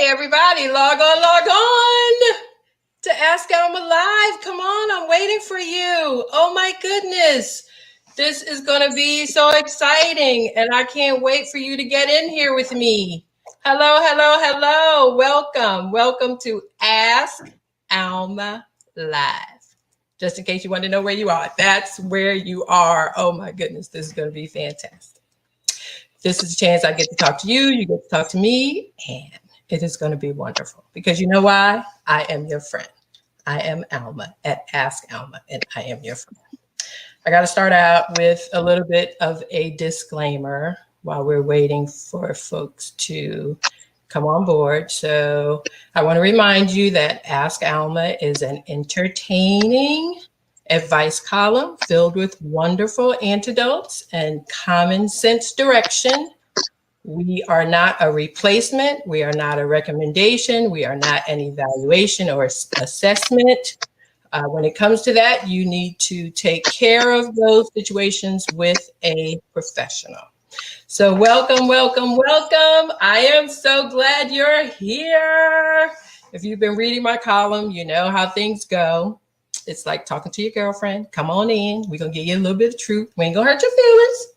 Everybody, log on to Ask Alma Live. Come on, I'm waiting for you. Oh my goodness. This is going to be so exciting, and I can't wait for you to get in here with me. Hello. Welcome to Ask Alma Live. Just in case you want to know where you are, that's where you are. Oh my goodness, this is going to be fantastic. This is a chance I get to talk to you, you get to talk to me, and it is going to be wonderful. Because you know why? I am your friend. I am Alma at Ask Alma, and I am your friend. I got to start out with a little bit of a disclaimer while we're waiting for folks to come on board. So I want to remind you that Ask Alma is an entertaining advice column filled with wonderful antidotes and common sense direction. We are not a replacement. We are not a recommendation. We are not an evaluation or assessment. When it comes to that, you need to take care of those situations with a professional. So welcome. I am so glad you're here. If you've been reading my column, you know how things go. It's like talking to your girlfriend. Come on in. We're going to give you a little bit of truth. We ain't going to hurt your feelings.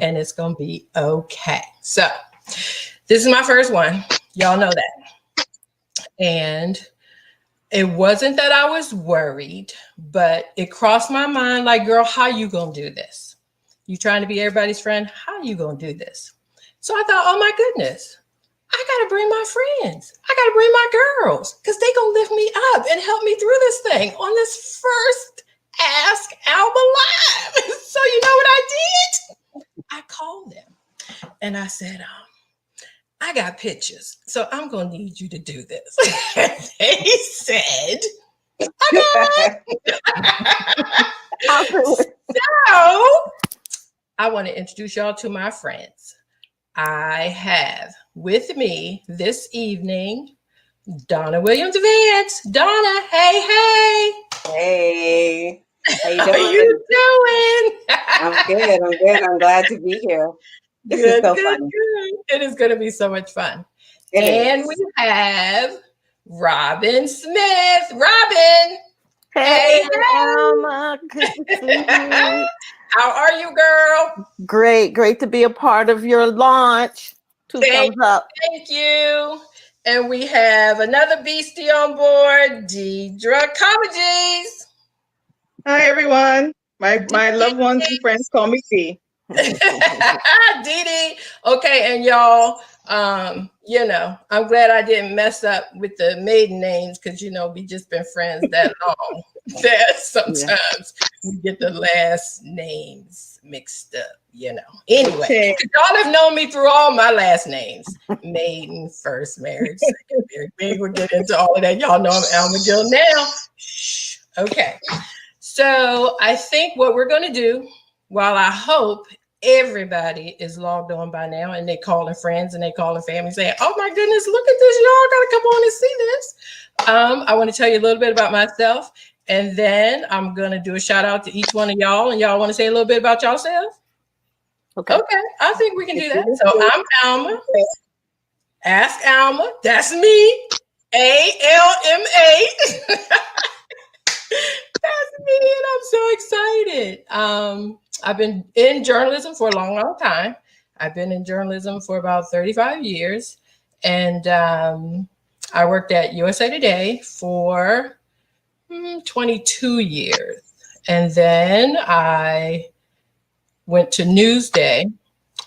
And it's going to be okay. So this is my first one. Y'all know that. And it wasn't that I was worried, but it crossed my mind like, girl, how you going to do this? You trying to be everybody's friend? How you going to do this? So I thought, oh my goodness, I got to bring my friends. I got to bring my girls because they going to lift me up and help me through this thing on this first Ask Alma Live. So you know what I did? I called them and I said, I got pictures, so I'm going to need you to do this. They said, okay. So I want to introduce y'all to my friends. I have with me this evening, Donna Williams Vance. Donna, hey. Hey. How you doing? I'm good. I'm glad to be here. This is so fun. It is going to be so much fun. And we have Robin Smith. Robin. Hey, Alma. Good to see you. How are you, girl? Great to be a part of your launch. Thumbs up. Thank you. And we have another beastie on board, Deidre Comedies. Hi, everyone. My loved ones and friends call me Dee. Dee. Okay, and y'all, I'm glad I didn't mess up with the maiden names because, we just been friends that long that sometimes we get the last names mixed up, Anyway, y'all have known me through all my last names. Maiden, first marriage, second marriage. We will get into all of that. Y'all know I'm Alma Gill now. Shh. Okay. So I think what we're going to do, while I hope everybody is logged on by now and they calling friends and they calling family saying, oh my goodness, look at this. Y'all got to come on and see this. I want to tell you a little bit about myself, and then I'm going to do a shout out to each one of y'all, and y'all want to say a little bit about yourself? Okay. I think we can do that. So I'm Alma. Ask Alma. That's me. ALMA. That's me, and I'm so excited. I've been in journalism for a long time. I've been in journalism for about 35 years, and I worked at USA Today for 22 years. And then I went to Newsday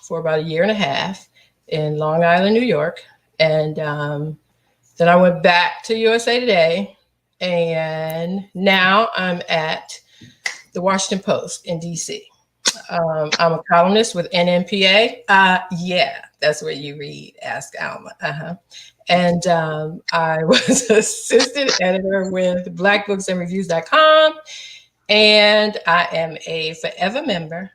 for about a year and a half in Long Island, New York. And then I went back to USA Today. And now I'm at the Washington Post in DC. I'm a columnist with NNPA. Yeah, that's where you read Ask Alma. And I was assistant editor with blackbooksandreviews.com. And I am a forever member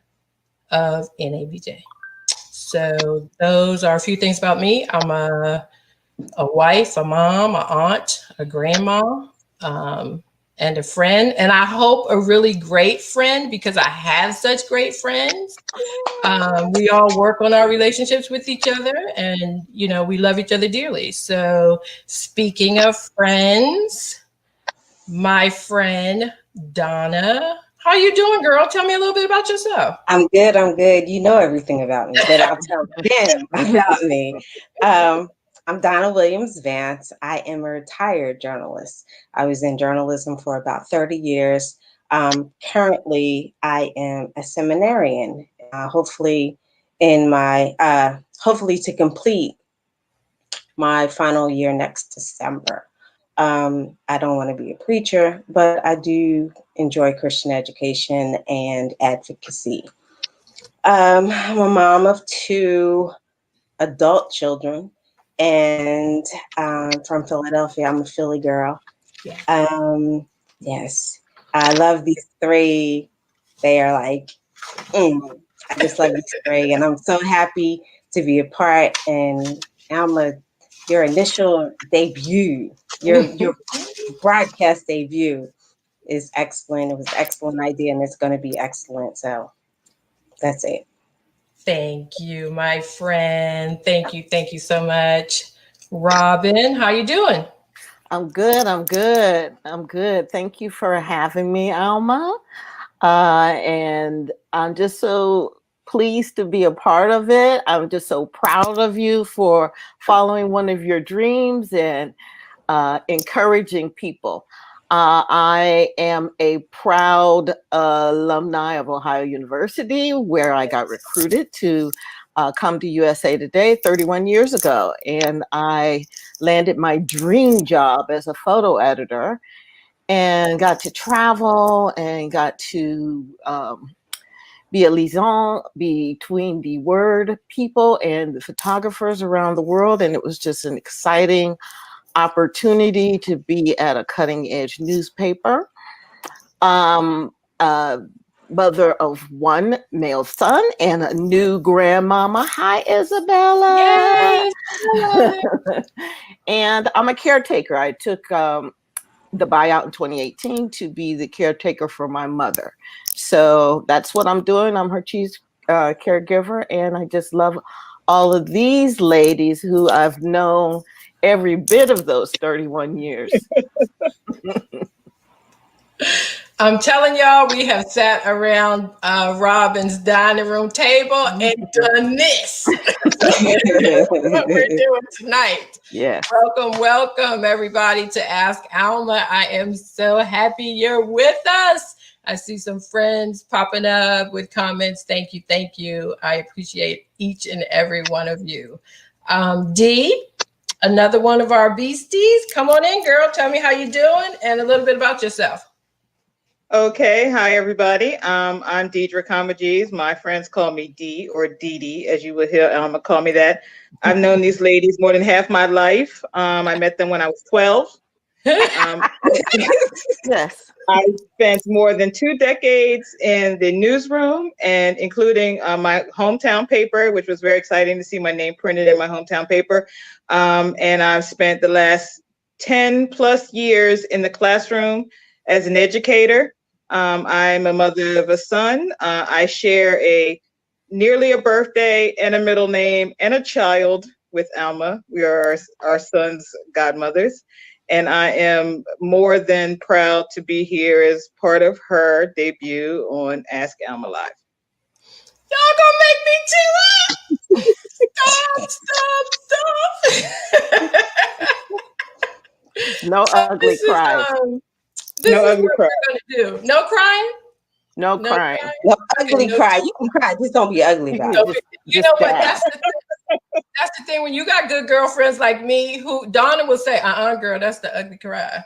of NABJ. So those are a few things about me. I'm a wife, a mom, an aunt, a grandma. and a friend, and I hope a really great friend, because I have such great friends. We all work on our relationships with each other, and we love each other dearly. So speaking of friends, my friend Donna, how you doing, girl? Tell me a little bit about yourself. I'm good. I'm good. You know everything about me, but I'll tell them about me. I'm Donna Williams Vance. I am a retired journalist. I was in journalism for about 30 years. Currently, I am a seminarian. Hopefully, hopefully to complete my final year next December. I don't want to be a preacher, but I do enjoy Christian education and advocacy. I'm a mom of 2 adult children, and from Philadelphia. I'm a Philly girl. Yes, I love these 3. They are like, I just love these 3, and I'm so happy to be a part. And Alma, your initial debut, your broadcast debut is excellent. It was an excellent idea, and it's going to be excellent. So that's it. Thank you, my friend. Thank you so much. Robin, how you doing? I'm good. I'm good. I'm good. Thank you for having me, Alma. And I'm just so pleased to be a part of it. I'm just so proud of you for following one of your dreams and encouraging people. I am a proud alumni of Ohio University, where I got recruited to come to USA Today 31 years ago. And I landed my dream job as a photo editor and got to travel and got to be a liaison between the word people and the photographers around the world. And it was just an exciting opportunity to be at a cutting edge newspaper. Mother of 1 male son and a new grandmama. Hi, Isabella. Yay! And I'm a caretaker. I took the buyout in 2018 to be the caretaker for my mother. So that's what I'm doing. I'm her chief caregiver, and I just love all of these ladies who I've known every bit of those 31 years. I'm telling y'all, we have sat around Robin's dining room table and done this. What we're doing tonight. Yeah. Welcome everybody to Ask Alma. I am so happy you're with us. I see some friends popping up with comments. Thank you. I appreciate each and every one of you. Dee, another one of our beasties. Come on in, girl. Tell me how you doing and a little bit about yourself. Okay, hi everybody. I'm Deidre Comagese. My friends call me Dee or Dee Dee, as you will hear Alma call me that. I've known these ladies more than half my life. I met them when I was 12. Yes. I spent more than 2 decades in the newsroom, and including my hometown paper, which was very exciting to see my name printed in my hometown paper. And I've spent the last 10 plus years in the classroom as an educator. I'm a mother of a son. I share nearly a birthday and a middle name and a child with Alma. We are our son's godmothers. And I am more than proud to be here as part of her debut on Ask Alma Live. Y'all gonna make me tear up. Stop. No ugly cries. This No is ugly what cry. we're gonna do. No crying? No crying. No ugly cry. You can cry. Just don't be ugly about it. You know what? That's the thing. When you got good girlfriends like me, who Donna will say, girl, that's the ugly cry.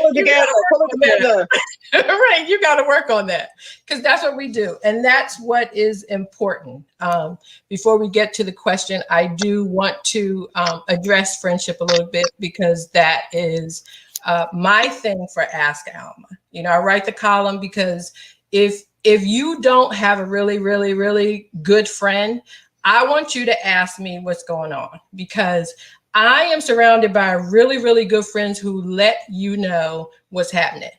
Pull it together. Right, you got to work on that, because that's what we do, and that's what is important. Before we get to the question, I do want to address friendship a little bit, because that is my thing for Ask Alma. I write the column because if you don't have a really, really, really good friend, I want you to ask me what's going on, because I am surrounded by really, really good friends who let you know what's happening.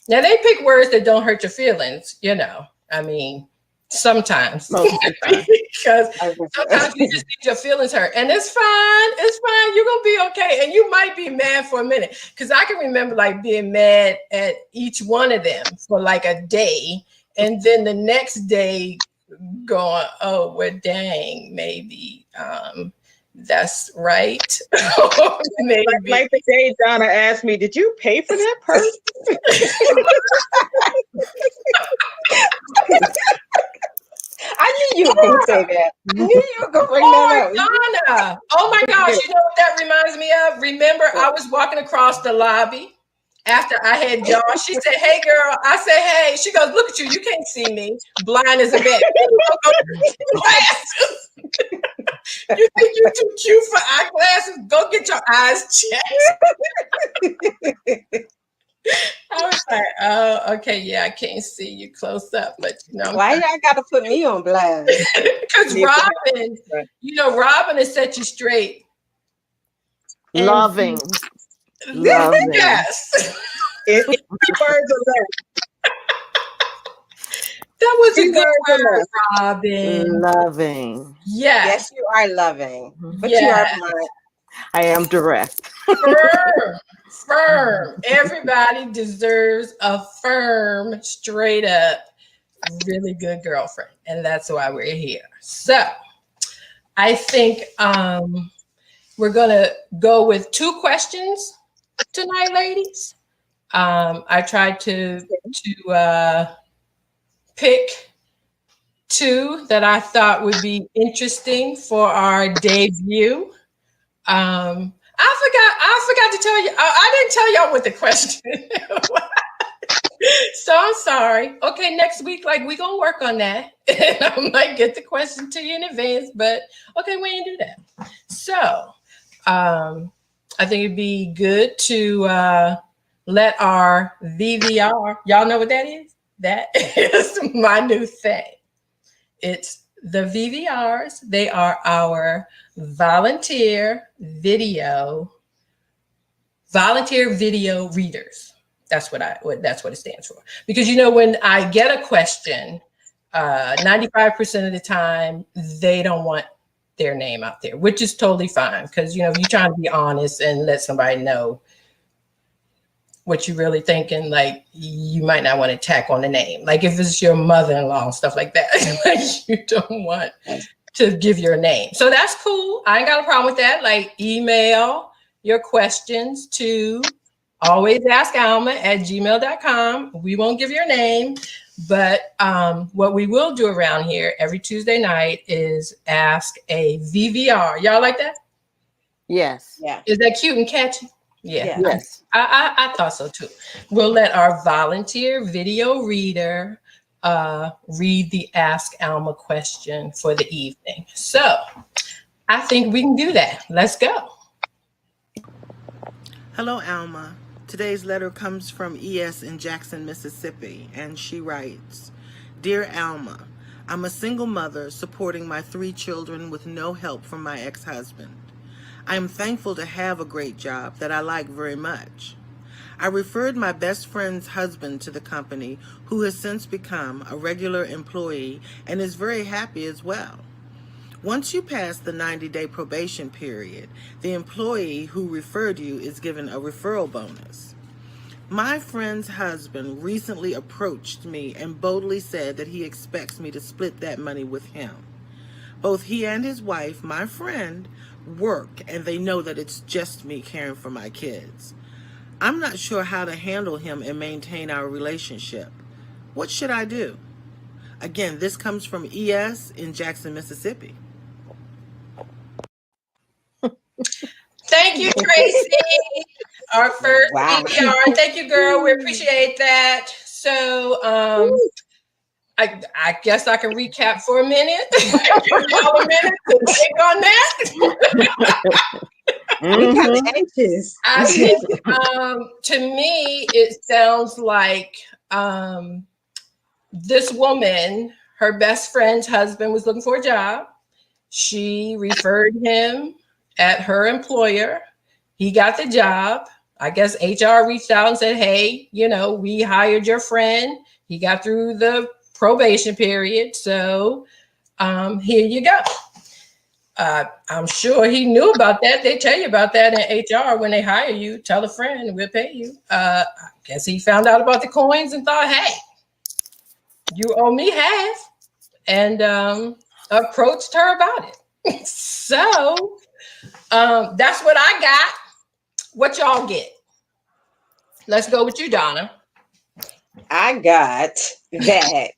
Now they pick words that don't hurt your feelings, you know. I mean, sometimes Most of the time. because sometimes you just need your feelings hurt, and it's fine. It's fine. You're gonna be okay, and you might be mad for a minute. Because I can remember like being mad at each one of them for like a day, and then the next day going, "Oh, well, dang, maybe that's right." Maybe. Like the day Donna asked me, "Did you pay for that purse?" I knew you were going to say that. I knew you were going to bring that up. Donna. Oh my gosh, you know what that reminds me of? Remember, I was walking across the lobby after I had y'all. She said, "Hey girl." I said, "Hey." She goes, "Look at you. You can't see me. Blind as a bat." Glasses. You think you're too cute for eyeglasses? Go get your eyes checked. I was like, "Oh, okay, yeah, I can't see you close up, but you know." Why y'all got to put me on blast? Because Robin, you know, Robin has set you straight. And Loving. Loving. yes. In 3 words or less. That was a 3 good words or word, less. Robin. Loving. Yes. Yes, you are loving, but Yes. you are blunt. I am direct. Firm. Firm. Everybody deserves a firm, straight up, really good girlfriend. And that's why we're here. So I think we're going to go with 2 questions tonight, ladies. I tried to pick 2 that I thought would be interesting for our debut. I forgot to tell you. I didn't tell y'all what the question was. So I'm sorry. Okay, next week, like we gonna work on that. And I might get the question to you in advance, but okay, we didn't do that. So I think it'd be good to let our VVR, y'all know what that is? That is my new thing. It's the VVRs. They are our volunteer video readers. That's what it stands for. Because you know, when I get a question, 95% of the time they don't want their name out there, which is totally fine. Because you know, if you're trying to be honest and let somebody know what you're really thinking, like you might not want to tack on the name. Like if it's your mother-in-law and stuff like that, like you don't want to give your name. So that's cool. I ain't got a problem with that. Like email your questions to alwaysask.alma@gmail.com. We won't give your name, but what we will do around here every Tuesday night is ask a VVR. Y'all like that? Yes. Yeah. Is that cute and catchy? Yeah. Yes. I thought so too. We'll let our volunteer video reader read the Ask Alma question for the evening. So I think we can do that. Let's go. Hello, Alma. Today's letter comes from E.S. in Jackson, Mississippi, and she writes, "Dear Alma, I'm a single mother supporting my 3 children with no help from my ex-husband. I am thankful to have a great job that I like very much. I referred my best friend's husband to the company, who has since become a regular employee and is very happy as well. Once you pass the 90-day probation period, the employee who referred you is given a referral bonus. My friend's husband recently approached me and boldly said that he expects me to split that money with him. Both he and his wife, my friend, work, and they know that it's just me caring for my kids. I'm not sure how to handle him and maintain our relationship. What should I do?" Again, this comes from E.S. in Jackson, Mississippi. Thank you, Tracy. Our first Wow. VVR. Thank you, girl. We appreciate that. So I guess I can recap for a minute. Y'all a minute to take on that. We kind of anxious. I think to me, it sounds like this woman, her best friend's husband was looking for a job. She referred him at her employer. He got the job. I guess HR reached out and said, hey, we hired your friend. He got through the probation period. So here you go. I'm sure he knew about that. They tell you about that in HR when they hire you. Tell a friend, we'll pay you. I guess he found out about the coins and thought, hey, you owe me half, and approached her about it. So that's what I got. What y'all get? Let's go with you, Donna. I got that.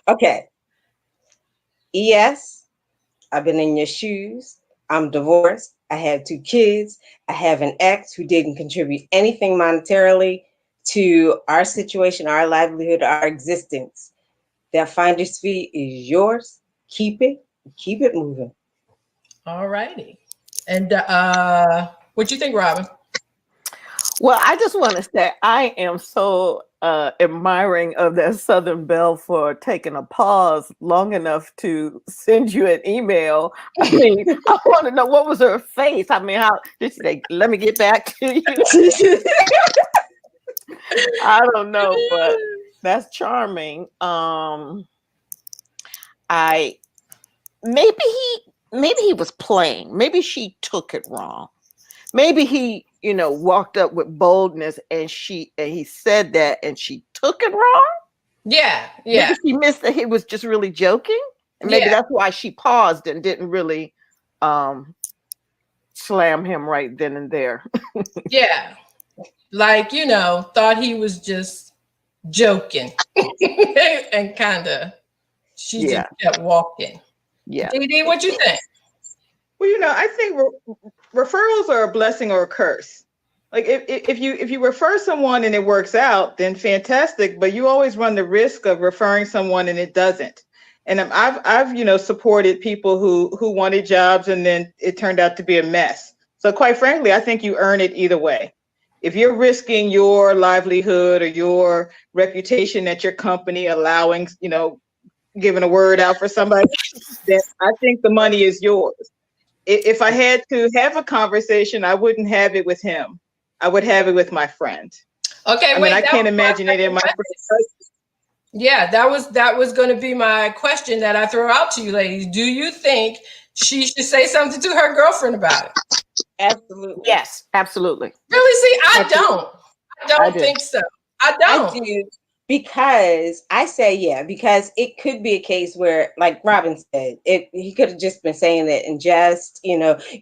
Okay. Yes, I've been in your shoes. I'm divorced. I have 2 kids. I have an ex who didn't contribute anything monetarily to our situation, our livelihood, our existence. That finder's fee is yours. Keep it moving. All righty. And what you think, Robin? Well, I just want to say I am so admiring of that Southern Belle for taking a pause long enough to send you an email. I mean, I want to know, what was her face? I mean, how did she say, let me get back to you? I don't know, but that's charming. Maybe he was playing. Maybe she took it wrong. Maybe he, walked up with boldness and he said that and she took it wrong. Yeah. Maybe she missed that he was just really joking. And maybe that's why she paused and didn't really slam him right then and there. Yeah. Like, thought he was just joking. And she just kept walking. Yeah. DD, what you think? Well, I think referrals are a blessing or a curse. Like if you refer someone and it works out, then fantastic. But you always run the risk of referring someone and it doesn't. And I've supported people who wanted jobs and then it turned out to be a mess. So quite frankly, I think you earn it either way. If you're risking your livelihood or your reputation at your company, allowing giving a word out for somebody, then I think the money is yours. If I had to have a conversation, I wouldn't have it with him. I would have it with my friend. Okay, I can't imagine it in my friend's. Yeah, that was going to be my question that I throw out to you, ladies. Do you think she should say something to her girlfriend about it? Absolutely. Yes, absolutely. Really? See, I don't think so. I don't. I do. Because I say, because it could be a case where, like Robin said, he could have just been saying that and just,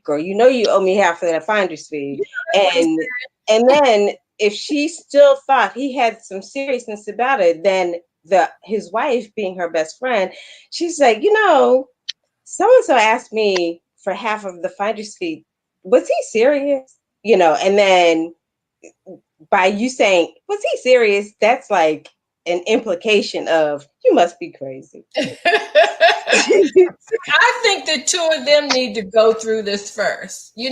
girl, you owe me half of that finder's fee. And then if she still thought he had some seriousness about it, then his wife, being her best friend, she's like, so-and-so asked me for half of the finder's fee. Was he serious? And then by you saying, was he serious? That's like an implication of, you must be crazy. I think the 2 of them need to go through this first. He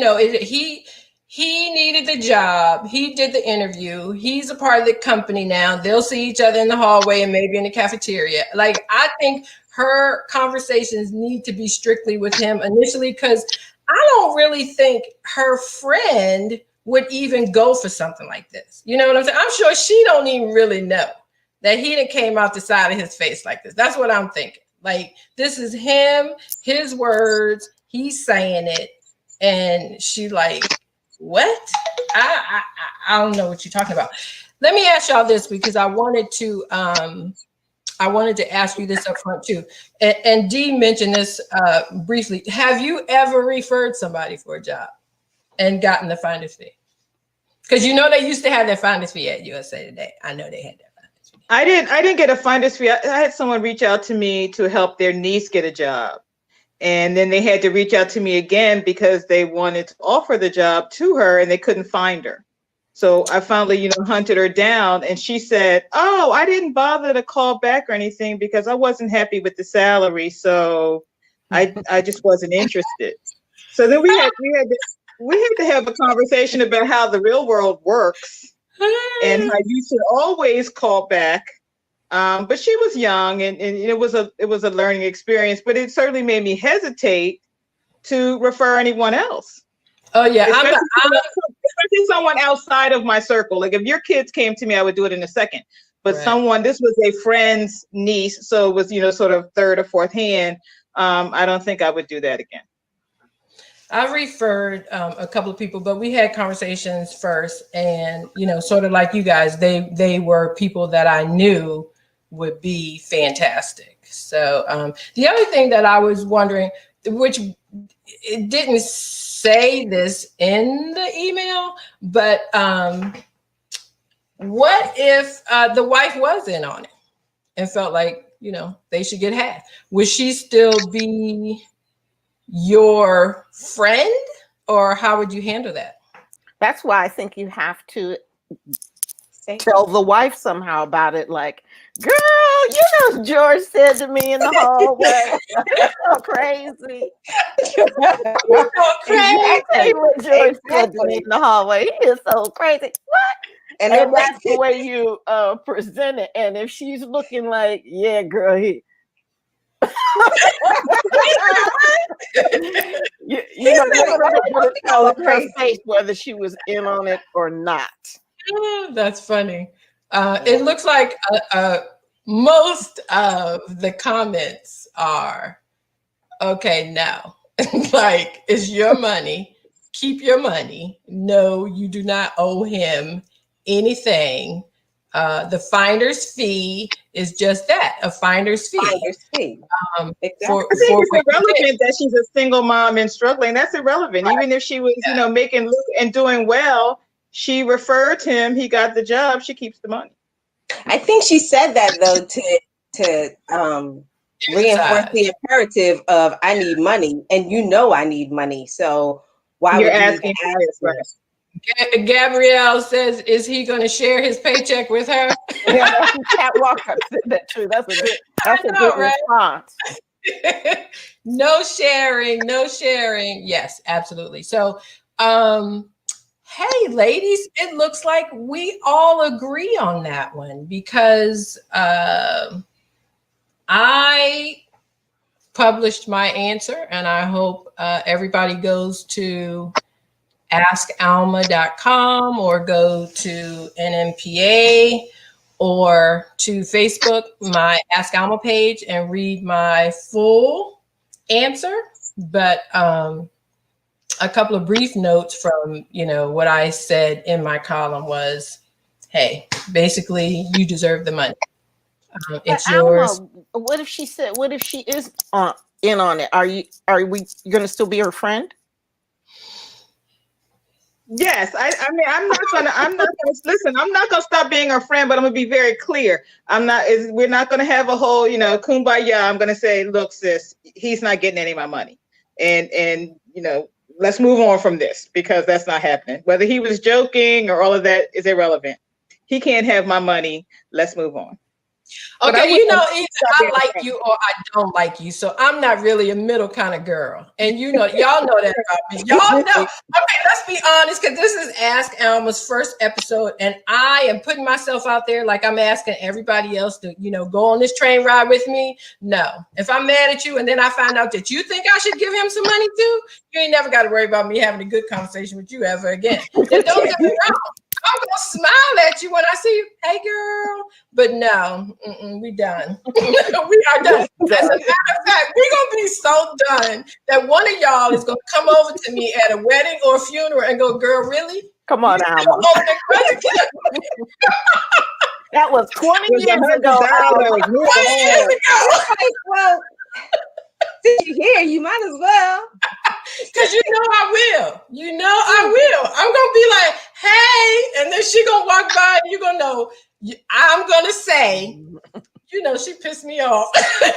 needed the job. He did the interview. He's a part of the company now. They'll see each other in the hallway and maybe in the cafeteria. Like, I think her conversations need to be strictly with him initially, because I don't really think her friend would even go for something like this. You know what I'm saying? I'm sure she don't even really know that he done came out the side of his face like this. That's what I'm thinking. Like, this is him, his words, he's saying it, and she like, what? I don't know what you're talking about. Let me ask y'all this, because I wanted to ask you this up front too. And Dee mentioned this briefly. Have you ever referred somebody for a job and gotten the finder's fee? Because they used to have their finder's fee at USA Today. I know they had that finder's fee. I didn't get a finder's fee. I had someone reach out to me to help their niece get a job. And then they had to reach out to me again because they wanted to offer the job to her and they couldn't find her. So I finally, hunted her down, and she said, "Oh, I didn't bother to call back or anything because I wasn't happy with the salary. So I just wasn't interested." So then we had to have a conversation about how the real world works and how you should always call back. But she was young, and it was a learning experience, but it certainly made me hesitate to refer anyone else. Oh yeah, Especially someone outside of my circle. Like if your kids came to me, I would do it in a second. But right. this was a friend's niece, so it was, sort of third or fourth hand. I don't think I would do that again. I referred a couple of people, but we had conversations first, and sort of like you guys, they were people that I knew would be fantastic. So the other thing that I was wondering, which it didn't say this in the email, but what if the wife was in on it and felt like they should get half? Would she still be your friend, or how would you handle that? That's why I think you have to tell the wife somehow about it. Like, girl, George said to me in the hallway, so crazy. Exactly what George said to me in the hallway. He is so crazy. What? And that's the way you present it. And if she's looking like, yeah, girl, you don't tell her face whether she was in on it or not. That's funny. It looks like most of the comments are, okay, no. Like, it's your money. Keep your money. No, you do not owe him anything. The finder's fee is just that, a finder's fee. Exactly. I think it's irrelevant that she's a single mom and struggling. That's irrelevant. Right. Even if she was, making and doing well, she referred him, he got the job, she keeps the money. I think she said that though to reinforce the imperative of I need money, and I need money. So why you're would you asking for this, right? Gabrielle says, is he going to share his paycheck with her? Yeah, Cat Walker said that too. That's a good response. No sharing. Yes, absolutely. So, hey, ladies, it looks like we all agree on that one, because I published my answer, and I hope everybody goes to askalma.com or go to NNPA or to Facebook, my Ask Alma page, and read my full answer. But a couple of brief notes from, what I said in my column was, hey, basically you deserve the money. It's yours. Alma, what if she is in on it? Are we going to still be her friend? Yes, I mean, I'm not gonna stop being her friend, but I'm gonna be very clear. We're not gonna have a whole, kumbaya. I'm gonna say, look, sis, he's not getting any of my money. And let's move on from this, because that's not happening. Whether he was joking or all of that is irrelevant. He can't have my money. Let's move on. Okay, either I like you or I don't like you. So I'm not really a middle kind of girl. And y'all know that about me. Y'all know. Okay, let's be honest, because this is Ask Alma's first episode, and I am putting myself out there like I'm asking everybody else to, go on this train ride with me. No. If I'm mad at you and then I find out that you think I should give him some money too, you ain't never got to worry about me having a good conversation with you ever again. And don't get me wrong. I'm gonna smile at you when I see you. Hey, girl. But no, we done. We are done. As a matter of fact, we're gonna be so done that one of y'all is gonna come over to me at a wedding or a funeral and go, "Girl, really? Come on, Alma." That was 20 years ago. 20 years ago. Well, since you're here, you might as well. Because I will. I'm going to be like, hey, and then she going to walk by and you're going to know, I'm going to say, she pissed me off.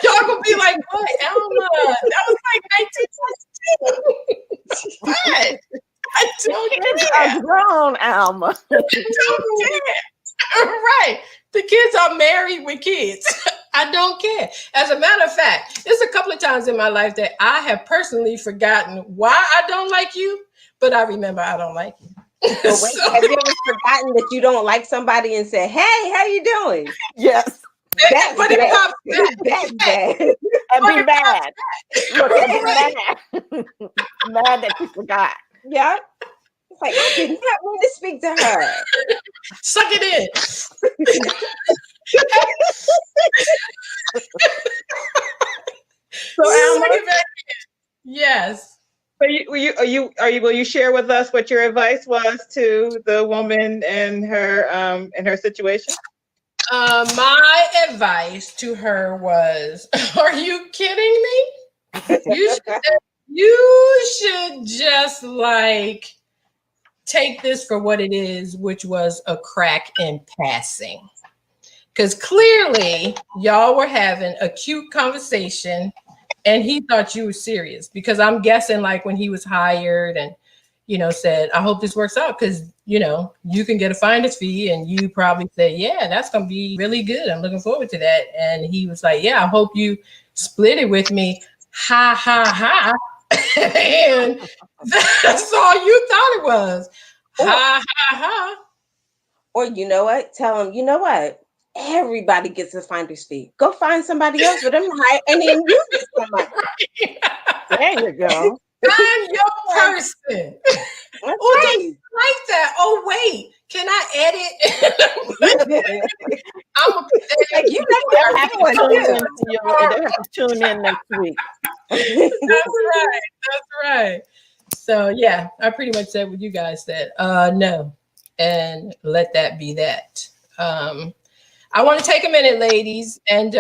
Y'all going to be like, what, Alma? That was like 1922. What? I don't care. Grown, Alma. I don't care. Right. The kids are married with kids. I don't care. As a matter of fact, there's a couple of times in my life that I have personally forgotten why I don't like you, but I remember I don't like you. So wait, have you ever forgotten that you don't like somebody and say, hey, how you doing? Yes. That's But it bad. pops back. That's bad. And But be it pops mad. Look, and be mad. Mad that you forgot. Yeah. It's like, I did not want to speak to her. Suck it in. So Alma, Suck it back in. Yes. will you share with us what your advice was to the woman and her situation? My advice to her was, are you kidding me? You should just like take this for what it is, which was a crack in passing. Because clearly y'all were having a cute conversation and he thought you were serious. Because I'm guessing like when he was hired and, said, I hope this works out because, you can get a finder's fee, and you probably said, yeah, that's going to be really good. I'm looking forward to that. And he was like, yeah, I hope you split it with me. Ha, ha, ha. And that's all you thought it was. Ha, ha, ha. Or you know what? Tell him, you know what? Everybody gets a finder's fee. Go find somebody else with them high, and then you get some money. There you go. I'm your person. Oh, don't you like that? Oh, wait. Can I edit? I'm like, you know They'll what? have to tune in next week. That's right. That's right. So yeah, I pretty much said what you guys said. No, and let that be that. I want to take a minute, ladies, and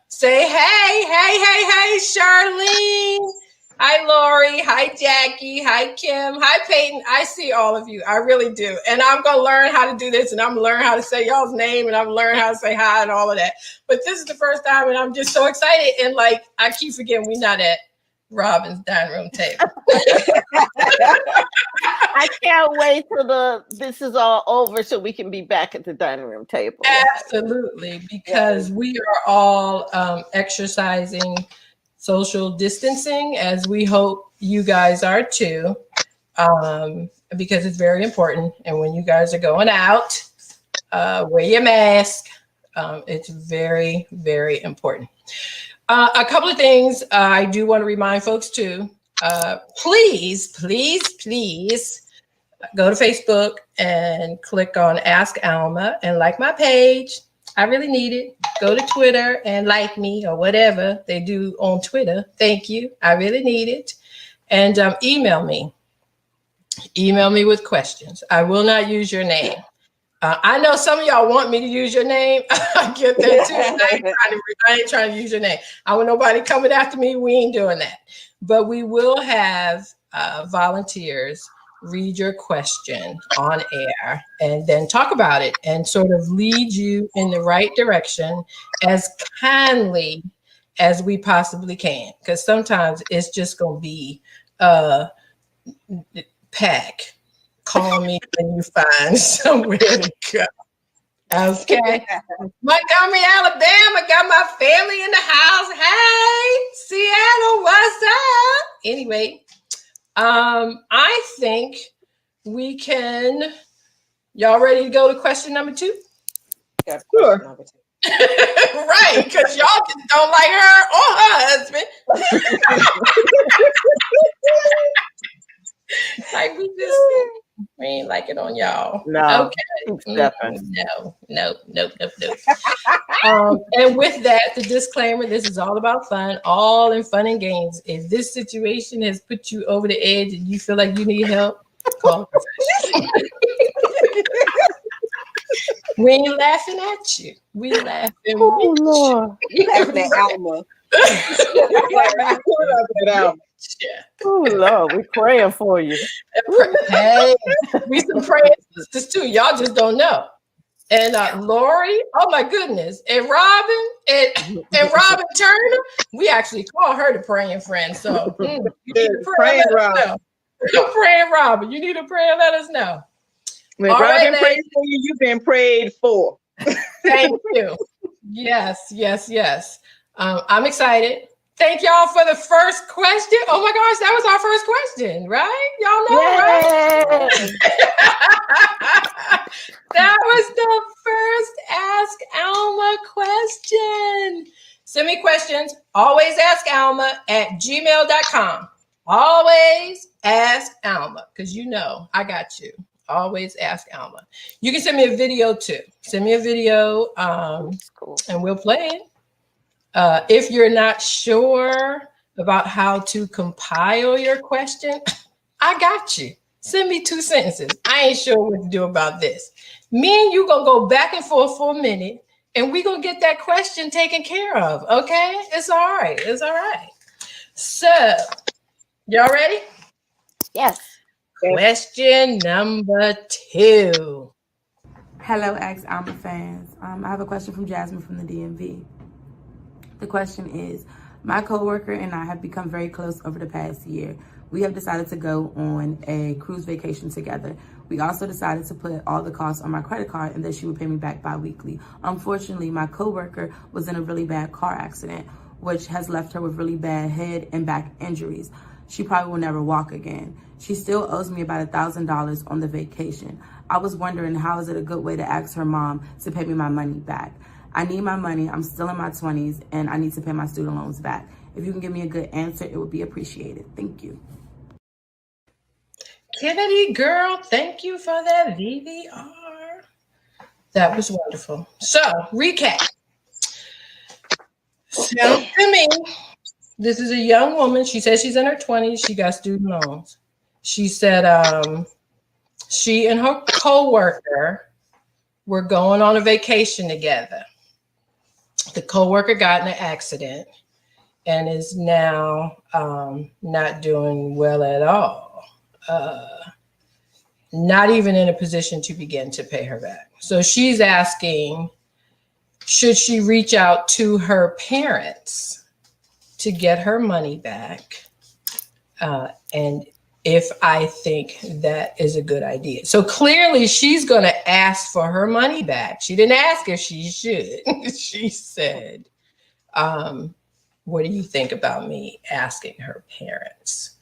say, hey, Charlene. Hi, Lori. Hi, Jackie. Hi, Kim. Hi, Peyton. I see all of you. I really do. And I'm going to learn how to do this, and I'm going to learn how to say y'all's name, and I'm going to learn how to say hi and all of that. But this is the first time, and I'm just so excited. And like, I keep forgetting we're not at Robin's dining room table. I can't wait till this is all over so we can be back at the dining room table. Absolutely, because we are all exercising social distancing, as we hope you guys are too, because it's very important. And when you guys are going out, wear your mask. It's very, very important. A couple of things I do want to remind folks too. Please go to Facebook and click on Ask Alma and like my page. I really need it. Go to Twitter and like me or whatever they do on Twitter. Thank you. I really need it. And email me. Email me with questions. I will not use your name. I know some of y'all want me to use your name. I get that too. I ain't trying to use your name. I want nobody coming after me. We ain't doing that. But we will have volunteers read your question on air and then talk about it and sort of lead you in the right direction as kindly as we possibly can. Because sometimes it's just going to be pack. Call me when you find somewhere to go. Okay. Montgomery, Alabama, got my family in the house. Hey, Seattle, what's up? Anyway, I think we can. Y'all ready to go to question number 2? Sure. Right, because y'all just don't like her or her husband. Like we ain't like it on y'all. No. Okay. No. And with that, the disclaimer, this is all about fun, all in fun and games. If this situation has put you over the edge and you feel like you need help, call. We ain't laughing at you. We laughing with Lord. You laughing at Alma. Oh Lord, we're praying for you. Hey, we some praying sisters too. Y'all just don't know. And Lori, oh my goodness, and Robin and Robin Turner, we actually call her the praying friend. So you need to pray. Praying Robin, you need to pray and let us know. When Robin prays for you, you've been prayed for. Thank you. Yes. I'm excited. Thank y'all for the first question. Oh my gosh, that was our first question, right? Y'all know, right? That was the first Ask Alma Send me questions. Always ask Alma at gmail.com. Always ask Alma, because you know I got you. Always ask Alma. You can send me a video too. Send me a video Cool. and we'll play it. If you're not sure about how to compile your question, I got you. Send me 2 sentences. I ain't sure what to do about this. Me and you gonna go back and forth for a minute, and we gonna get that question taken care of. Okay, it's all right. It's all right. So, y'all ready? Yes. Question number 2. Hello, Ask Alma fans. I have a question from Jasmine from the DMV. The question is, my coworker and I have become very close over the past year. We have decided to go on a cruise vacation together. We also decided to put all the costs on my credit card and that she would pay me back bi-weekly. Unfortunately, my coworker was in a really bad car accident, which has left her with really bad head and back injuries. She probably will never walk again. She still owes me about $1,000 on the vacation. I was wondering, how is it a good way to ask her mom to pay me my money back? I need my money. I'm still in my 20s and I need to pay my student loans back. If you can give me a good answer, it would be appreciated. Thank you. Kennedy girl, thank you for that VVR. That was wonderful. So, recap. Sounds to me, this is a young woman. She says she's in her 20s. She got student loans. She said she and her coworker were going on a vacation together. The coworker got in an accident and is now not doing well at all. Not even in a position to begin to pay her back. So she's asking, should she reach out to her parents to get her money back? And if I think that is a good idea. So clearly she's going to ask for her money back. She didn't ask if she should. She said, what do you think about me asking her parents?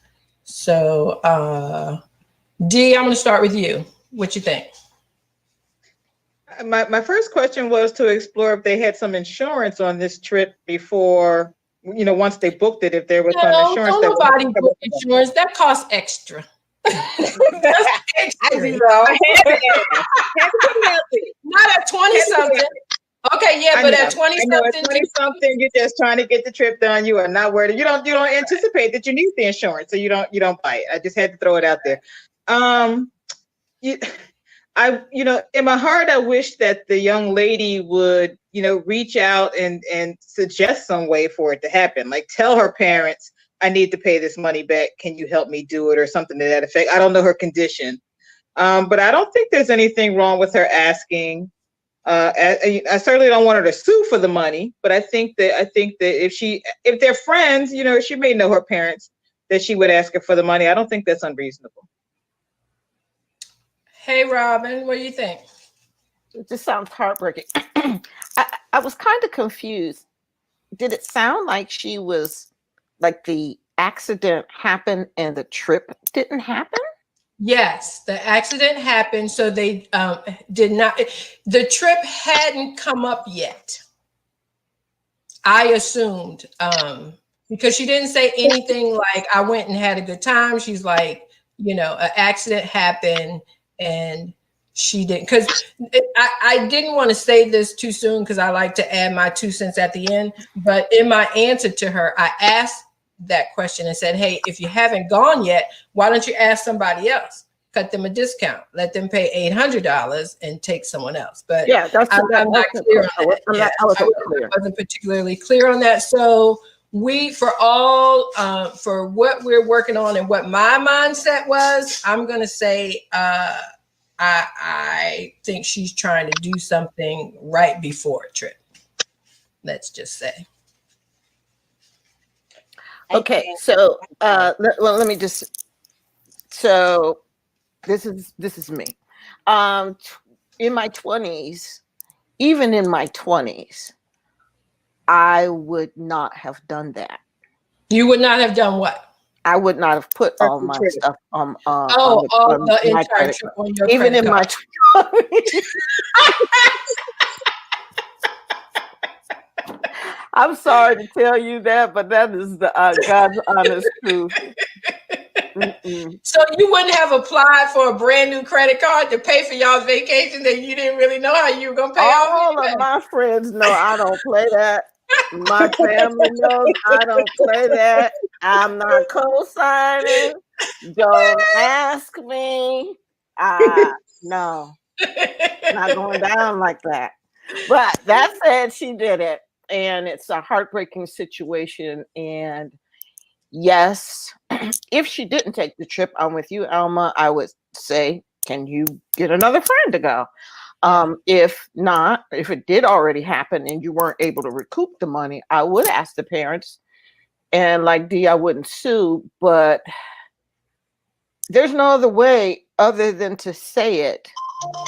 So, Dee, I'm going to start with you. What you think? My first question was to explore if they had some insurance on this trip before, once they booked it, if there was some insurance. No, nobody booked insurance. That costs extra. That's extra. Not at 20-something. Okay, yeah, but at 20-something. 20-something, you're just trying to get the trip done. You are not worried. You don't anticipate that you need the insurance, so you don't buy it. I just had to throw it out there. In my heart, I wish that the young lady would, reach out and suggest some way for it to happen. Like, tell her parents, I need to pay this money back. Can you help me do it, or something to that effect? I don't know her condition, but I don't think there's anything wrong with her asking. I certainly don't want her to sue for the money, but I think that if they're friends, she may know her parents, that she would ask her for the money. I don't think that's unreasonable. Hey, Robin, what do you think? It just sounds heartbreaking. I was kind of confused. Did it sound like she was like the accident happened and the trip didn't happen? Yes, the accident happened. So they did not, the trip hadn't come up yet. I assumed, because she didn't say anything like, I went and had a good time. She's like, an accident happened and she didn't, because I didn't want to say this too soon because I like to add my 2 cents at the end. But in my answer to her, I asked that question and said, hey, if you haven't gone yet, why don't you ask somebody else? Cut them a discount, let them pay $800 and take someone else. But yeah, I'm not clear on that. I wasn't particularly clear on that. So for what we're working on and what my mindset was, I'm going to say, I think she's trying to do something right before a trip. Let's just say. Okay, so let me just. So this is me. In my 20s, even in my 20s, I would not have done that. You would not have done what? I would not have put all my stuff on the entire trip on your even in my 20s. I'm sorry to tell you that, but that is the God's honest truth. Mm-mm. So you wouldn't have applied for a brand new credit card to pay for y'all's vacation that you didn't really know how you were gonna pay off? All of my friends know I don't play that. My family knows I don't play that. I'm not co-signing. Don't ask me. No, not going down like that. But that said, she did it, and it's a heartbreaking situation. And yes, if she didn't take the trip, I'm with you, Alma. I would say, can you get another friend to go? If not, if it did already happen and you weren't able to recoup the money, I would ask the parents. And like Dee, I wouldn't sue, but there's no other way other than to say it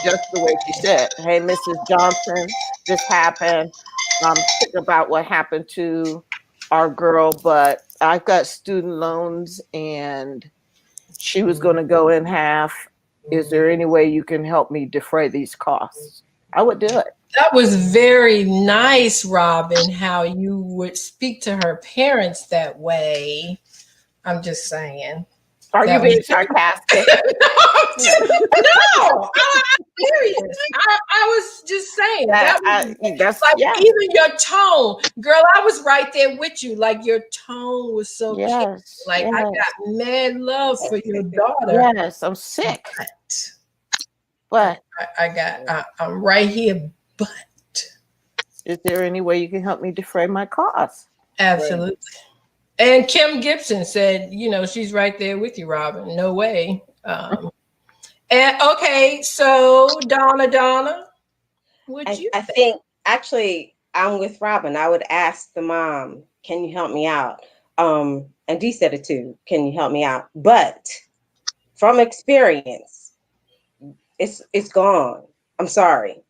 just the way she said. Hey, Mrs. Johnson, this happened. Think about what happened to our girl, but I've got student loans and she was going to go in half. Is there any way you can help me defray these costs? I would do it. That was very nice, Robin, how you would speak to her parents that way. I'm just saying. Are you being sarcastic? No, I'm serious. I was just saying. That's like even your tone. Girl, I was right there with you. Like your tone was so cute. Like I got mad love for your daughter. Yes, I'm sick. But I'm right here. But is there any way you can help me defray my costs? Absolutely. Right. And Kim Gibson said, she's right there with you, Robin. No way. And okay, so Donna, I think actually I'm with Robin. I would ask the mom, can you help me out? And Dee said it too. Can you help me out? But from experience, it's gone. I'm sorry.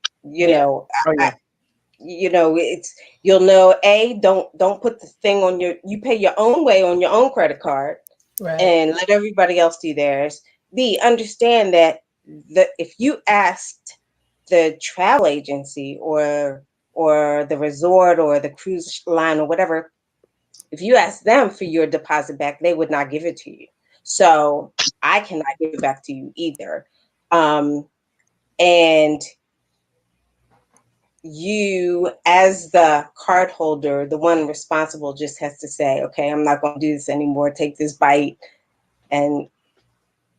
It's you'll know don't put the thing on you pay your own way on your own credit card, right, and let everybody else do theirs. B, understand that if you asked the travel agency or the resort or the cruise line or whatever, if you ask them for your deposit back, they would not give it to you. So I cannot give it back to you either. And you, as the card holder, the one responsible, just has to say, okay, I'm not going to do this anymore. Take this bite and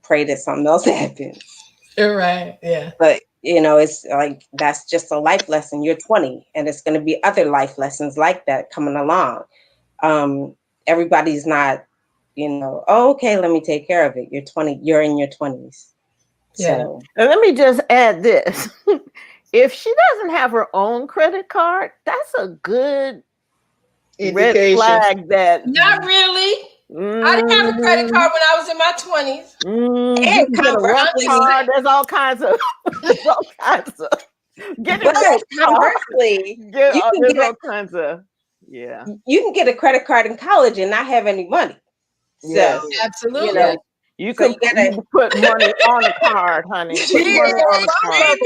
pray that something else happens. You're right. Yeah. But, it's like, that's just a life lesson. You're 20 and it's going to be other life lessons like that coming along. Everybody's not, oh, okay, let me take care of it. You're 20, you're in your 20s. Yeah. So. And let me just add this. If she doesn't have her own credit card, that's a good red flag that. Not really. I didn't have a credit card when I was in my 20s. And conversely, there's all kinds of. Conversely, you can get a credit card in college and not have any money. Yes, so, absolutely. You can put money on a card, honey. Put money on a card.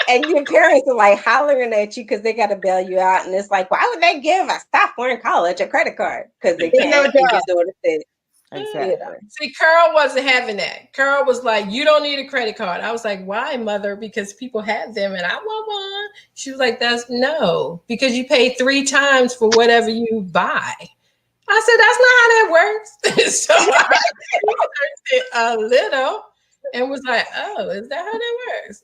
And your parents are like hollering at you because they got to bail you out. And it's like, why would they give a sophomore in college a credit card? Because they can't just do it. Exactly. See, Carol wasn't having that. Carol was like, you don't need a credit card. I was like, why, mother? Because people have them and I want one. She was like, no, because you pay 3 times for whatever you buy. I said, that's not how that works. So I researched it a little and was like, oh, is that how that works?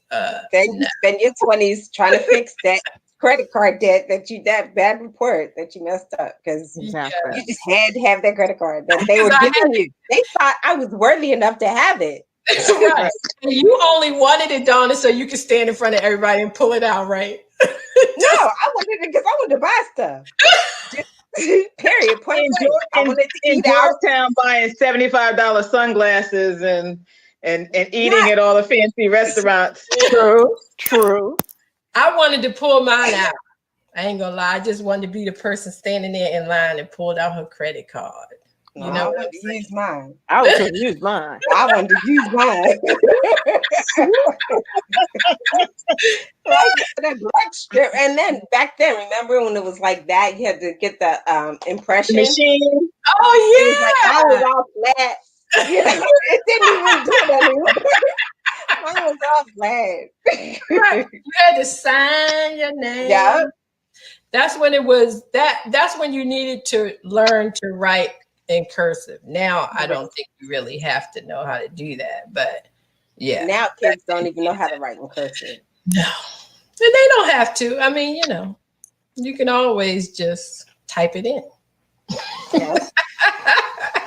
Then you spend your 20s trying to fix that credit card debt that bad report that you messed up because you just had to have that credit card that they were giving you. They thought I was worthy enough to have it. Right. And you only wanted it, Donna, so you could stand in front of everybody and pull it out, right? No, I wanted it because I wanted to buy stuff. Period. Point in Georgetown buying $75 sunglasses and eating at all the fancy restaurants. True. I wanted to pull mine out. I ain't gonna lie. I just wanted to be the person standing there in line and pulled out her credit card. No, You know I what wanted I'm to saying? use mine. I was going to use mine. I wanted to use mine. Like the black strip. And then back then, remember when it was like that? You had to get the impression. Machine. Oh It was like yeah. mine was all flat. You know, it didn't even do it anymore. Mine was all flat. You had to sign your name. Yeah. That's when it was that's when you needed to learn to write in cursive. Now I don't think you really have to know how to do that, but yeah. Now kids don't even know how to write in cursive. No. And they don't have to. I mean, you know, you can always just type it in. Yes.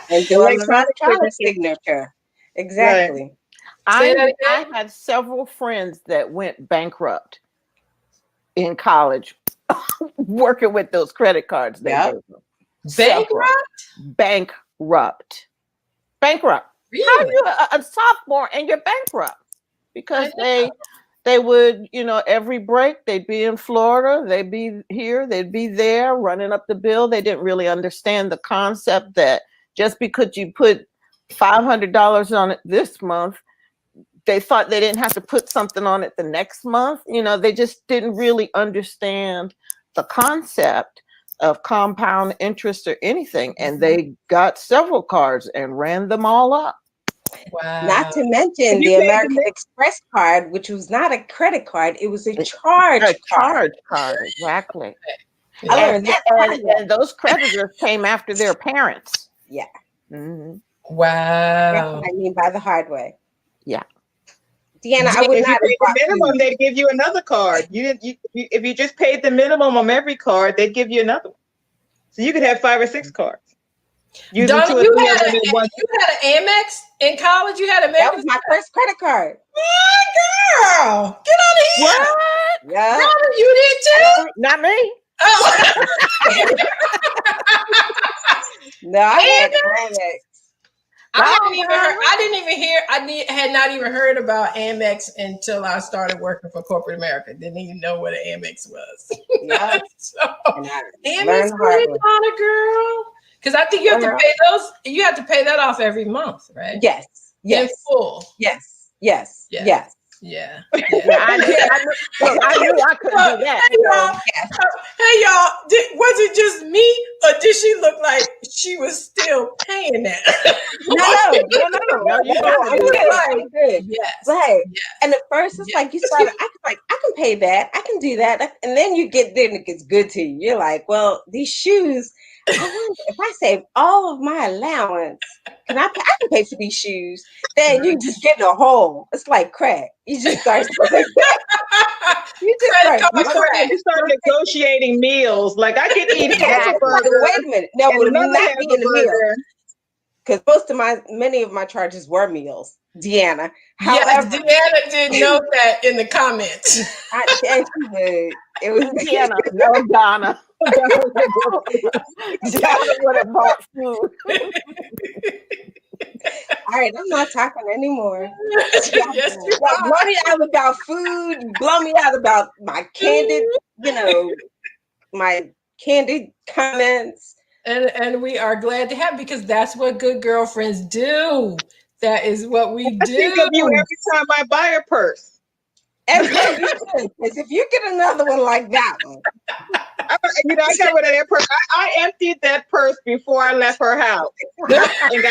And do electronic signature. Exactly. I had several friends that went bankrupt in college working with those credit cards. Yep. Bankrupt? Bankrupt. Really? How are you a sophomore and you're bankrupt? Because they would, you know, every break they'd be in Florida, they'd be here, they'd be there, running up the bill. They didn't really understand the concept that just because you put $500 on it this month, they thought they didn't have to put something on it the next month. You know, they just didn't really understand the concept of compound interest or anything. And they got several cards and ran them all up. Wow. Not to mention the American Express card, which was not a credit card, it was a charge card. Exactly. Yeah. And those creditors came after their parents. Yeah. Mm-hmm. Wow. That's what I mean by the hard way. Yeah. Deanna, I would if not you paid the minimum, they'd give you another card. If you just paid the minimum on every card, they'd give you another one. So you could have 5 or 6 cards. Donna, you had an Amex in college? You had a That was my first credit card. My girl, get out of here. What? Yeah. Donna, you did too? Not me. Oh. No, I had Amex. I had not even heard about Amex until I started working for corporate America. Didn't even know what an Amex was. Yeah. So Amex really on a girl. Because I think you have to pay those, you have to pay that off every month, right? Yes. In full. Yes. Yeah. Yeah, I knew I couldn't do that. Hey y'all, was it just me, or did she look like she was still paying that? No, good. Yes. Right. Yes. And at first it's like you started, I can pay that, I can do that. And then you get there and it gets good to you. You're like, well, these shoes, I wonder if I save all of my allowance, I can pay for these shoes. Then you just get in a hole. It's like crack. You just start you start negotiating meals. Like I could eat a burger. Wait a minute. No, it would not be in the meal. Because many of my charges were meals, Deanna. However, Deanna did note that in the comments. It was Deanna, no Donna. Donna would have bought food. All right, I'm not talking anymore. Yes, you blow me out about food. You blow me out about my candid, my candid comments. And we are glad to have, because that's what good girlfriends do. That is what we do. I think of you every time I buy a purse. Because if you get another one like that one, I got rid of that purse. I emptied that purse before I left her house. And got rid of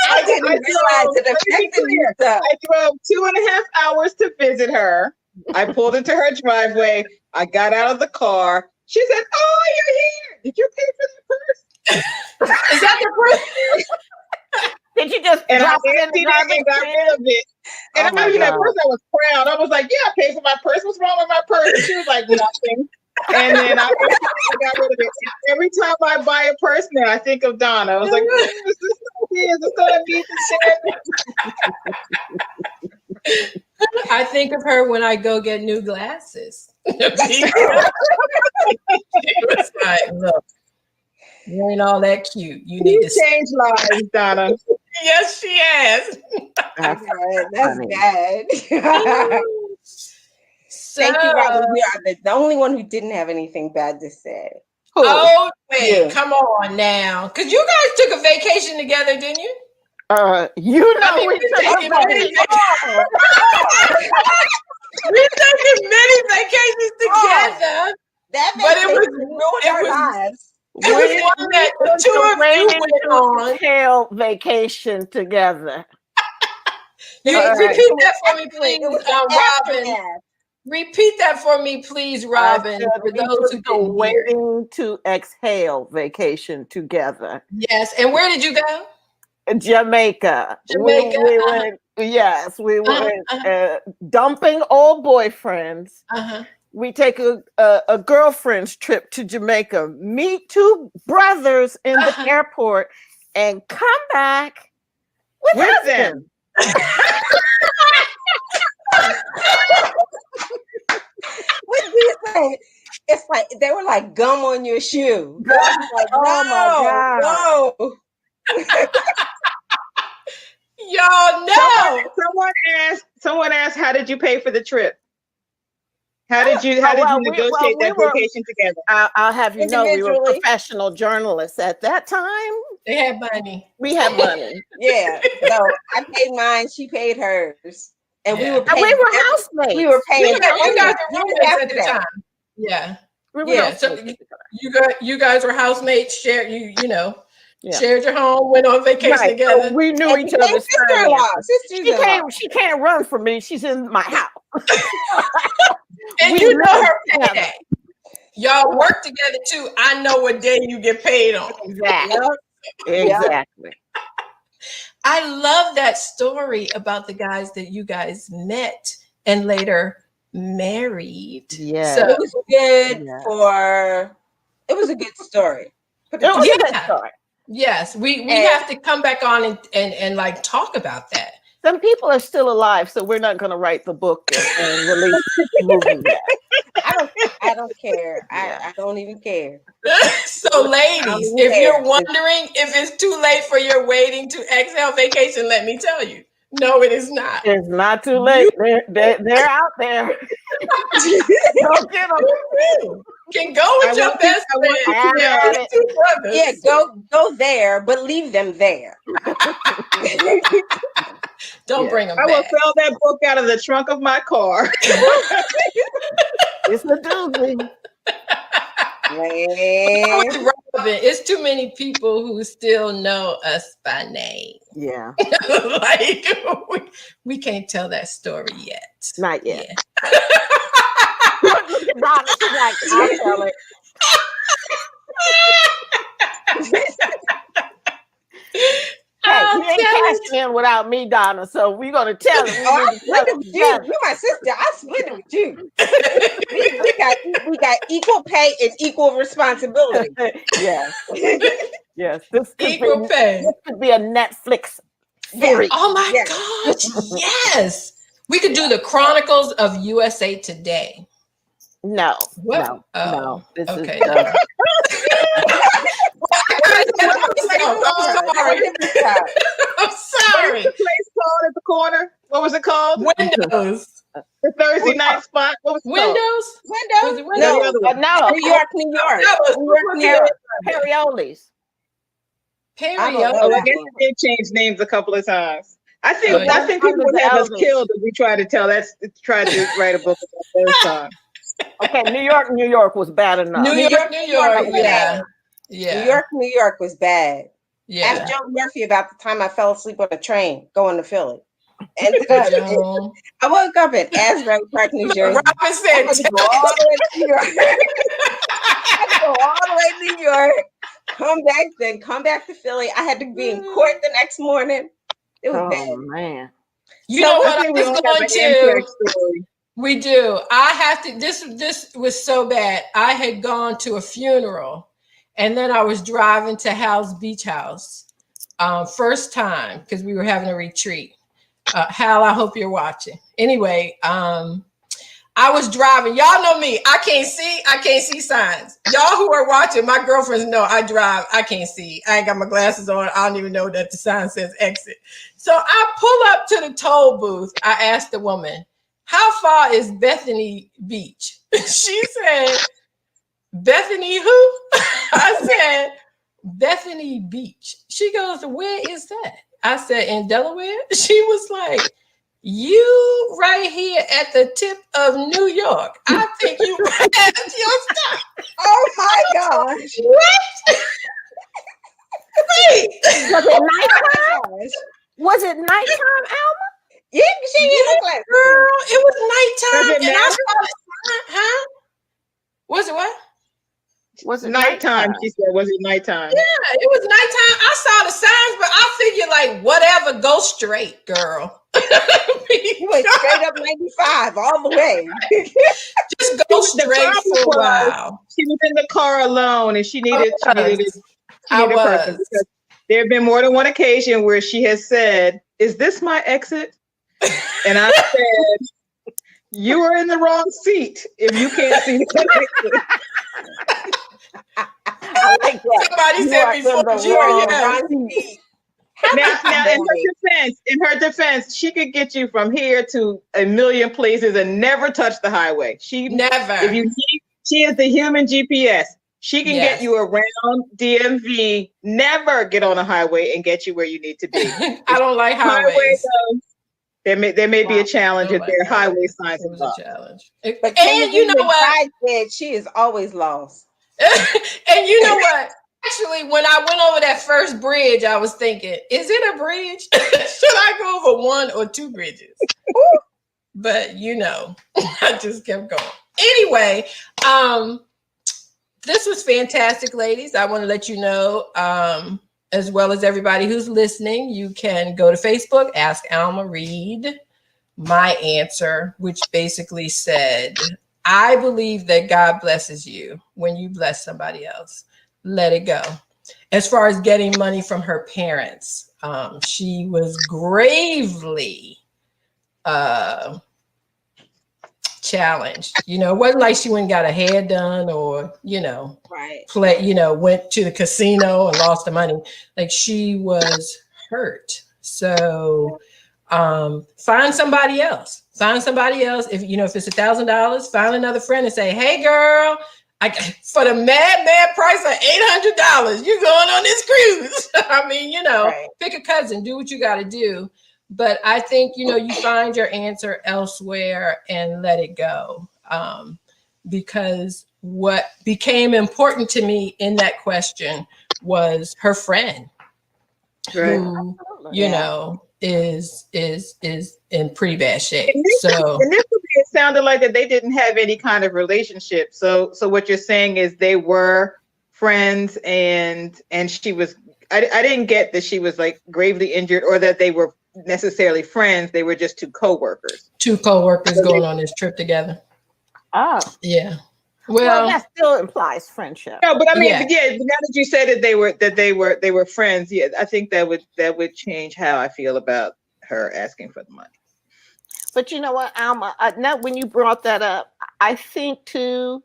I didn't realize it affected you. I drove 2.5 hours to visit her. I pulled into her driveway. I got out of the car. She said, "Oh, you're here. Did you pay for the purse?" Is that the purse? Did you just drop it in the garbage and got rid of it? And I know at first I was proud. I was like, "Yeah, I paid for my purse. What's wrong with my purse?" And she was like, "Nothing." And then I got rid of it. Every time I buy a purse now, I think of Donna. I was like, "Is this gonna be the same?" I think of her when I go get new glasses. She was like, "Look, you ain't all that cute. You need to change lives, Donna." Yes, she has. That's bad. Thank you, Robin. We are the only one who didn't have anything bad to say. Oh, wait, Yeah. come on now. Because you guys took a vacation together, didn't you? You know, I mean, we we took taking a many we taking many vacations together, That but it was ruined it our was lives. it was one that the took two a of you waiting went to on. exhale vacation together. You All right. repeat that for me, Actually, please, it was the Robin. aftermath. Repeat that for me, please, I Robin, said for we those who took a didn't hear. waiting to exhale vacation together. Yes, and where did you go? Jamaica. Jamaica. We went. Yes, we went dumping old boyfriends. Uh-huh. We take a girlfriend's trip to Jamaica, meet two brothers in the airport, and come back with them. What do you say? It's like they were like gum on your shoe. Like, Oh my God. no. Y'all know. Someone asked, how did you pay for the trip? How did you negotiate that vacation together? I'll have you know, we were Individually. professional journalists at that time. They had money. We had money. Yeah. So I paid mine, she paid hers. And we were paying. And we were housemates. We were paying. You guys were roommates after at the that. time. Yeah. We were Yeah. So housemates at the time. you guys were housemates, shared Yeah. shared your home, went on vacation Right. together. So we knew And each became other's sister-in-law, finances. She can't run from me. She's in my house. And We you know live her together. payday. Y'all work together too. I know what day you get paid on. Exactly. Yep. Exactly. I love that story about the guys that you guys met and later married. Yeah. So It was good Yeah. it was a good story. It was a good story. yes, we have to come back on and like talk about that. Some people are still alive, so we're not going to write the book and release the movie yet. I don't care. I don't even care. So ladies, if you're wondering if it's too late for your waiting to exhale vacation, let me tell you. No, it is not. It's not too late. They're out there. Go get them. Can go with your best friend. Yeah, go there, but leave them there. Don't bring them I will back. sell that book out of the trunk of my car. It's a doozy. Robin, it's too many people who still know us by name. Yeah. Like we can't tell that story yet. Not yet. Yeah. I'll tell it. Hey, you ain't cashing in without me, Donna. So we're gonna tell it. I split it with you. You're my sister. I split it with you. we got equal pay and equal responsibility. Yes. Yes. This equal pay. This could be a Netflix series. Oh my gosh! Yes, we could do the Chronicles of USA Today. No. What? No. Oh, no. This okay. is. I'm sorry. What was the place called at the corner? What was it called? Windows. The Thursday night spot. What was it called? Was it Windows? No. New York. New York. Periolis. Periolis. I guess they did change names a couple of times. I think people would have us killed if we tried to tried to write a book about those times. Okay, New York was bad enough. New York, yeah. New York was bad. Yeah. Ask Joe Murphy about the time I fell asleep on a train going to Philly. I woke up in Asbury Park, New Jersey. Robin said, I had to go all the way to New York. I had to go all the way to New York, come back to Philly. I had to be in court the next morning. It was bad. Man. You know what I was going to? We do. I have to. This was so bad. I had gone to a funeral, and then I was driving to Hal's Beach House, first time because we were having a retreat. Hal, I hope you're watching. Anyway, I was driving. Y'all know me. I can't see signs. Y'all who are watching, my girlfriends know I drive. I can't see. I ain't got my glasses on. I don't even know that the sign says exit. So I pull up to the toll booth. I asked the woman, how far is Bethany Beach? She said, Bethany who? I said, Bethany Beach. She goes, where is that? I said, in Delaware. She was like, you right here at the tip of New York. I think you have your stuff. Oh my gosh. What? Wait. Was it nighttime? Was it nighttime, Alma? Yeah, she in the class. Girl, it was nighttime. Does it And I matter? saw the sign. Huh? Was it what? Was it Nighttime, she said. Was it nighttime? Yeah, it was nighttime. I saw the signs, but I figured like whatever, go straight, girl. You went straight up 95 all the way. Just go straight for a while. She was in the car alone, and she needed a person because there have been more than one occasion where she has said, "Is this my exit?" And I said, "You are in the wrong seat if you can't see the exit." I like that. Somebody said before you. Now, in her defense, she could get you from here to a million places and never touch the highway. Never. If you need, she is the human GPS. She can get you around DMV, never get on a highway and get you where you need to be. I don't like highways. There may be a challenge if there are highway signs. It was a challenge. But and you know what? Said she is always lost. And you know what? Actually, when I went over that first bridge, I was thinking, is it a bridge? Should I go over one or two bridges? But you know, I just kept going. Anyway, this was fantastic, ladies. I want to let you know, as well as everybody who's listening, you can go to Facebook, ask Alma, read my answer, which basically said, I believe that God blesses you when you bless somebody else. Let it go. As far as getting money from her parents, she was gravely challenged. You know, it wasn't like she went and got her hair done or, you know, went to the casino and lost the money. Like, she was hurt. So find somebody else. Find somebody else. If you know, if it's $1,000, find another friend and say, hey girl, for the mad price of $800, you're going on this cruise. I mean, you know, pick a cousin, do what you got to do. But I think, you know, you find your answer elsewhere and let it go. Because what became important to me in that question was her friend, who, you know, is in pretty bad shape. It sounded like that they didn't have any kind of relationship. So what you're saying is they were friends, and she was. I didn't get that she was like gravely injured or that they were necessarily friends. They were just two coworkers. Two coworkers going on this trip together. Oh, yeah. Well, that still implies friendship. No, but I mean, now that you said that they were friends, yeah, I think that would change how I feel about her asking for the money. But you know what, Alma? Now, when you brought that up, I think too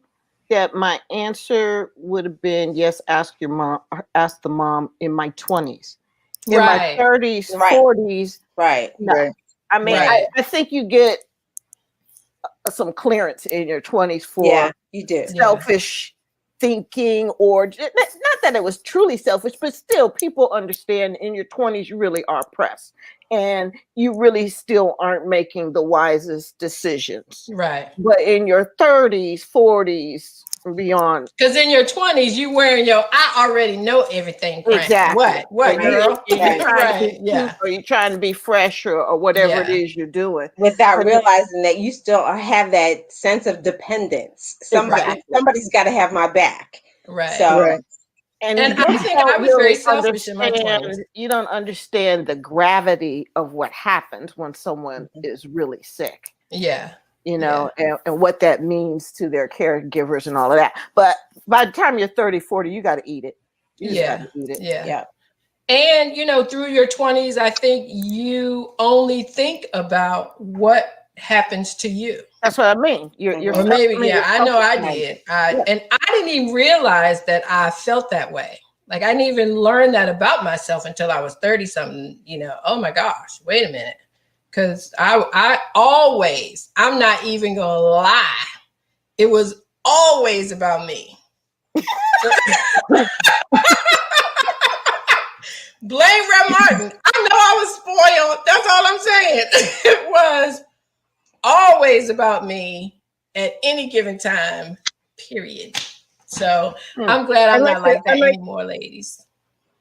that my answer would have been yes. Ask the mom in my 20s, in my 30s, 40s. Right. No. Right. I mean, I think you get some clearance in your 20s for you did selfish thinking, or not that it was truly selfish, but still people understand in your 20s you really are pressed and you really still aren't making the wisest decisions. Right. But in your 30s, 40s, and beyond. Because in your 20s, you wearing your I already know everything. Exactly. What girl? Or you're trying to be fresh or whatever it is you're doing. Without realizing that you still have that sense of dependence. Somebody's got to have my back. Right. So, And I think I was very selfish in my 20s. You don't understand the gravity of what happens when someone is really sick. Yeah. You know, and what that means to their caregivers and all of that. But by the time you're 30, 40, you got to eat it. Yeah. And, you know, through your 20s, I think you only think about what happens to you. That's what I mean. Or maybe, I know I did. And I didn't even realize that I felt that way. Like, I didn't even learn that about myself until I was 30 something, you know, oh my gosh, wait a minute. Because I always, I'm not even going to lie, it was always about me. Blame Red Martin. I know I was spoiled. That's all I'm saying. It was always about me at any given time, period. So I'm glad I'm not like that anymore, ladies.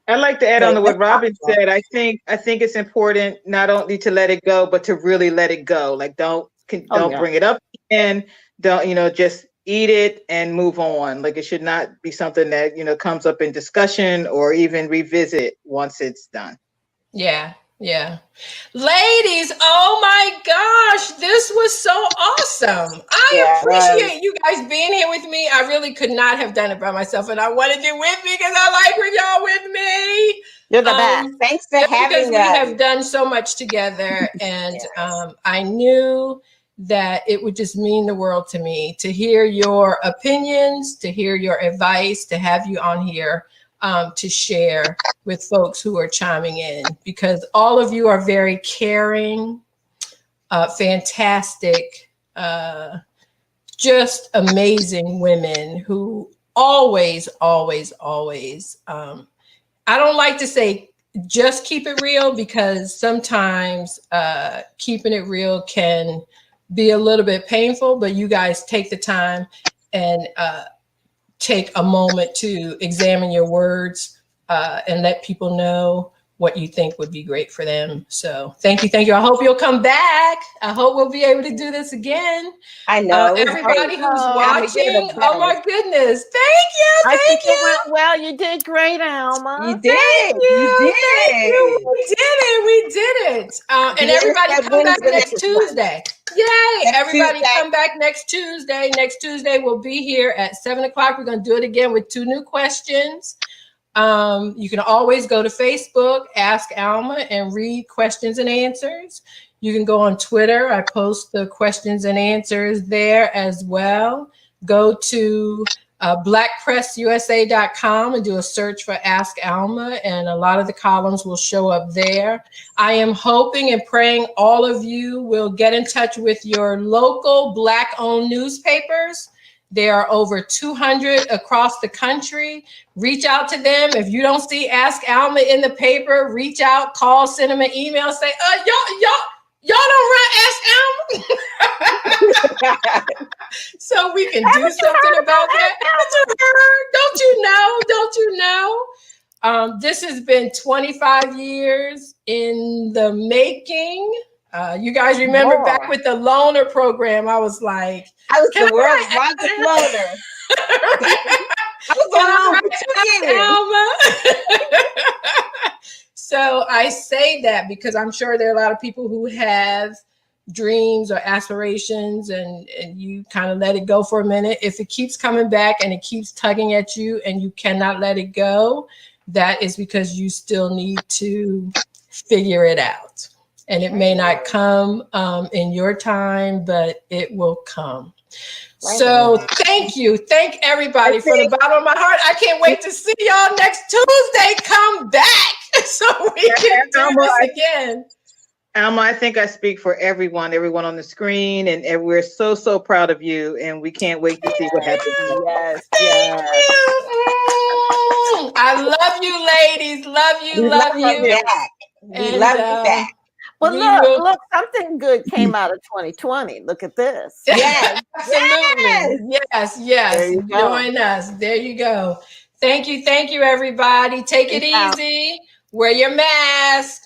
I'd like to add on to what Robin said. I think it's important not only to let it go, but to really let it go. Like don't bring it up again. Don't, just eat it and move on. Like it should not be something that, comes up in discussion or even revisit once it's done. Yeah. Yeah. Ladies, oh my gosh, this was so awesome. I appreciate you guys being here with me. I really could not have done it by myself, and I wanted you with me because I like when y'all with me. You're the best. Thanks for having us. Because we have done so much together, and I knew that it would just mean the world to me to hear your opinions, to hear your advice, to have you on here to share with folks who are chiming in, because all of you are very caring, fantastic, just amazing women who always, always, always, I don't like to say just keep it real, because sometimes keeping it real can be a little bit painful, but you guys take the time and take a moment to examine your words and let people know what you think would be great for them. So thank you. I hope you'll come back. I hope we'll be able to do this again. I know. Everybody who's watching, oh my goodness. Thank you. I think it went well. You did great, Alma. You did. You did. We did it. And everybody come back next Tuesday. Yay. Everybody come back next Tuesday. Next Tuesday we'll be here at 7:00. We're going to do it again with 2 new questions. You can always go to Facebook, Ask Alma, and read questions and answers. You can go on Twitter. I post the questions and answers there as well. Go to blackpressusa.com and do a search for Ask Alma, and a lot of the columns will show up there. I am hoping and praying all of you will get in touch with your local Black-owned newspapers. There are over 200 across the country. Reach out to them. If you don't see Ask Alma in the paper, reach out, call, send them an email, say, y'all don't run Ask Alma. So we can do something about that. Don't you know? This has been 25 years in the making. You guys remember back with the loaner program, I was like, I was the world's largest loaner. I was on for 2 years. So I say that because I'm sure there are a lot of people who have dreams or aspirations, and you kind of let it go for a minute. If it keeps coming back and it keeps tugging at you and you cannot let it go, that is because you still need to figure it out. And it may not come in your time, but it will come. So thank you. Thank everybody from the bottom of my heart. I can't wait to see y'all next Tuesday. Come back so we can do this again. Alma, I think I speak for everyone on the screen, and we're so proud of you, and we can't wait to see what happens. Yes. I love you, ladies. Love you. We love you back. Well, look, something good came out of 2020. Look at this. Yes, absolutely. Yes. Join us. There you go. Thank you, everybody. Take it easy. Wear your mask.